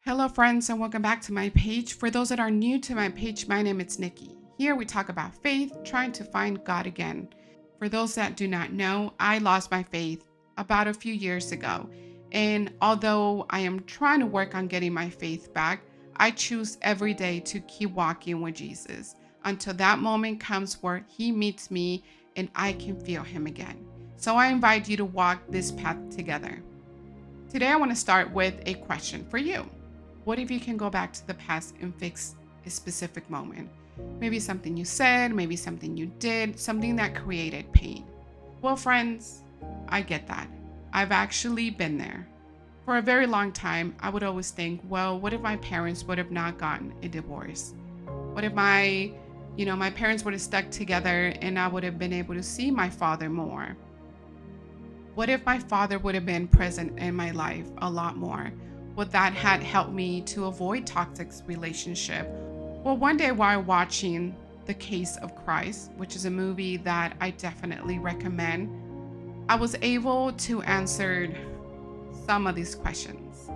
Hello friends and welcome back to my page. For those that are new to my page, my name is Nikki. Here we talk about faith, trying to find God again. For those that do not know, I lost my faith about a few years ago. And although I am trying to work on getting my faith back, I choose every day to keep walking with Jesus until that moment comes where he meets me and I can feel him again. So I invite you to walk this path together. Today I want to start with a question for you. What if you can go back to the past and fix a specific moment? Maybe something you said, maybe something you did, something that created pain. Well, friends, I get that. I've actually been there. For a very long time, I would always think, well, what if my parents would have not gotten a divorce? What if my parents would have stuck together and I would have been able to see my father more? What if my father would have been present in my life a lot more? Would that had helped me to avoid toxic relationship? Well, one day while watching The Case of Christ, which is a movie that I definitely recommend, I was able to answer some of these questions.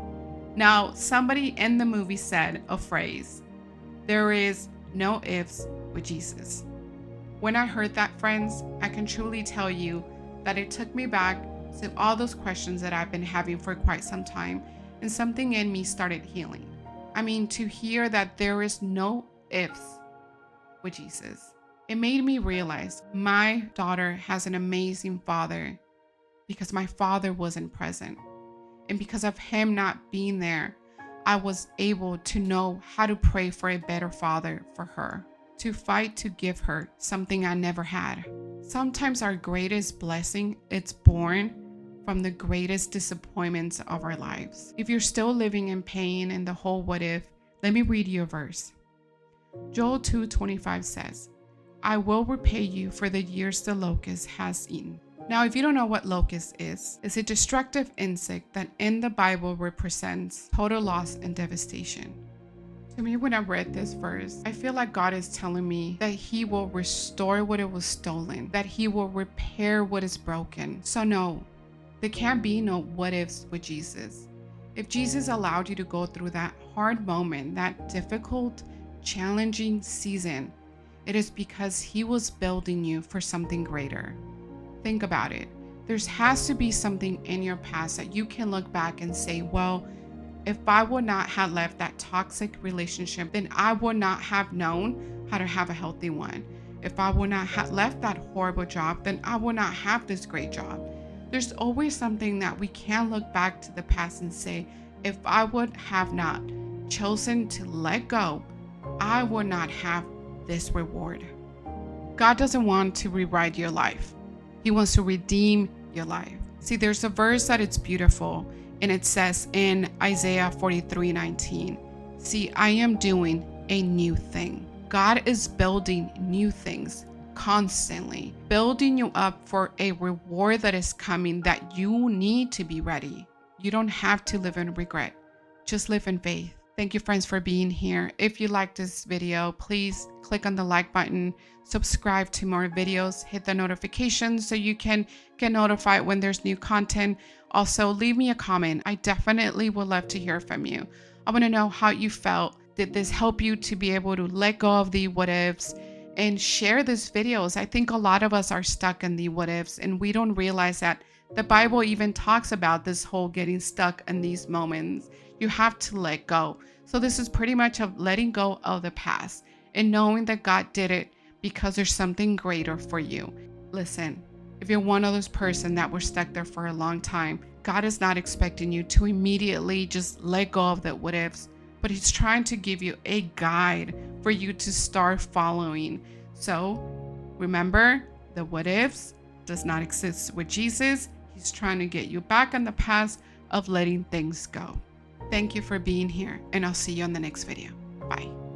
Now, somebody in the movie said a phrase, "There is no ifs with Jesus." When I heard that, friends, I can truly tell you that it took me back to all those questions that I've been having for quite some time, and something in me started healing. I mean, to hear that there is no ifs with Jesus, it made me realize my daughter has an amazing father because my father wasn't present. And because of him not being there, I was able to know how to pray for a better father for her, to fight to give her something I never had. Sometimes our greatest blessing, it's born from the greatest disappointments of our lives. If you're still living in pain and the whole what if, let me read you a verse. Joel 2:25 says, "I will repay you for the years the locust has eaten." Now, if you don't know what locust is, it's a destructive insect that in the Bible represents total loss and devastation. To me, when I read this verse, I feel like God is telling me that he will restore what it was stolen, that he will repair what is broken. So no, there can't be no what ifs with Jesus. If Jesus allowed you to go through that hard moment, that difficult, challenging season, it is because he was building you for something greater. Think about it. There has to be something in your past that you can look back and say, well, if I would not have left that toxic relationship, then I would not have known how to have a healthy one. If I would not have left that horrible job, then I would not have this great job. There's always something that we can look back to the past and say, if I would have not chosen to let go, I would not have this reward. God doesn't want to rewrite your life. He wants to redeem your life. See, there's a verse that it's beautiful, and it says in Isaiah 43:19, "See, I am doing a new thing." God is building new things constantly, building you up for a reward that is coming, that you need to be ready. You don't have to live in regret. Just live in faith. Thank you, friends, for being here. If you like this video, please click on the like button, subscribe to more videos, hit the notifications so you can get notified when there's new content. Also, leave me a comment. I definitely would love to hear from you. I want to know how you felt. Did this help you to be able to let go of the what ifs? And share these videos. I think a lot of us are stuck in the what ifs, and we don't realize that the Bible even talks about this whole getting stuck in these moments. You have to let go. So this is pretty much of letting go of the past and knowing that God did it because there's something greater for you. Listen, if you're one of those person that were stuck there for a long time, God is not expecting you to immediately just let go of the what ifs, but he's trying to give you a guide for you to start following. So remember, the what ifs does not exist with Jesus. He's trying to get you back on the path of letting things go. Thank you for being here, and I'll see you on the next video. Bye.